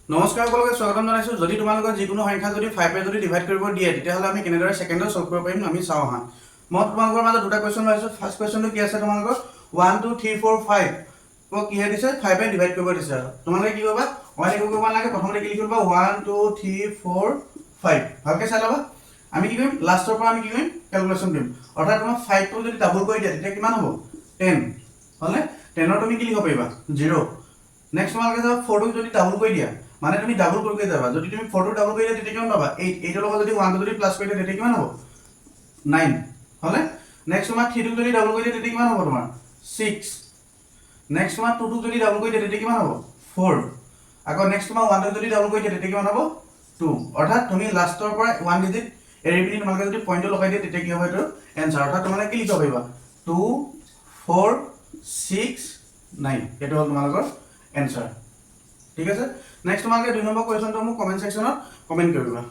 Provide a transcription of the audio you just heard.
নমস্কাৰ সকলোকে স্বাগতম জনাইছো। যদি তোমালোকৰ যিকোনো সংখ্যা যদি 5 এ যদি ডিভাইড কৰিব দিয়ে তেতিয়াহ'লে আমি কেনেদৰে সেকেন্ডত সলভ কৰিব পাৰিম আমি চাও হা। মই তোমালোকৰ মাজত দুটা কোৱেশ্চন লৈছো। ফাৰ্স্ট কোৱেশ্চনটো কি আছে তোমালোকৰ 1 2 3 4 5 তো কি হে দিছে 5 এ ডিভাইড কৰিব দিছে। তোমালোকে কি কৰিবা 1 একো কৰিব নালাগে, প্ৰথমতে কি লিখিবা 1 2 3 4 5 ভালকে চাই লবা। আমি কি কৰিম লাষ্টৰ পৰা আমি কি কৰিম ক্যালকুলেশন কৰিম। অৰ্থাৎ তোমাৰ 5 টো যদি ডাবল কৰি দিয়া তেতিয়া কিমান হ'ব 10 হলে 10 ৰ তুমি কি লিখিব পাৰিবা 0। নেক্সট তোমালোকে যাবা 4 টো যদি ডাবল কৰি দিয়া মানে তুমি ডাবল কৰি যাবা। যদি তুমি 4 টো ডাবল কৰি দিয়া তেতিয়া কিমান পাবা 8 8 ৰ লগত যদি 1 টো যদি প্লাস কৰি দিয়া তেতিয়া কিমান হ'ব 9 হলে। নেক্সট তোমাৰ 3 টো যদি ডাবল কৰি দিয়া তেতিয়া কিমান হ'ব তোমাৰ 6। নেক্সট তোমাৰ 2 টো যদি ডাবল কৰি দিয়া তেতিয়া কিমান হ'ব 4। আকৌ নেক্সট তোমাৰ 1 টো যদি ডাবল কৰি দিয়া তেতিয়া কিমান হ'ব 2। অৰ্থাৎ তুমি লাষ্টৰ পৰা 1 ডিজিট এৰি পিনি তোমালোকে যদি পইণ্টটো লগাই দিয়া তেতিয়া কি হ'ব এটো এনসাৰ। অৰ্থাৎ তোমালোকে কি লিখিব পাৰিবা 2 4 6 9 এটো হ'ল তোমালোকৰ এনসাৰ। ঠিক আছে। নেক্সট তোমালোকে 2 নম্বৰ কোৱেশ্চনটো মোক কমেন্ট সেকশনত কমেন্ট কৰিবা।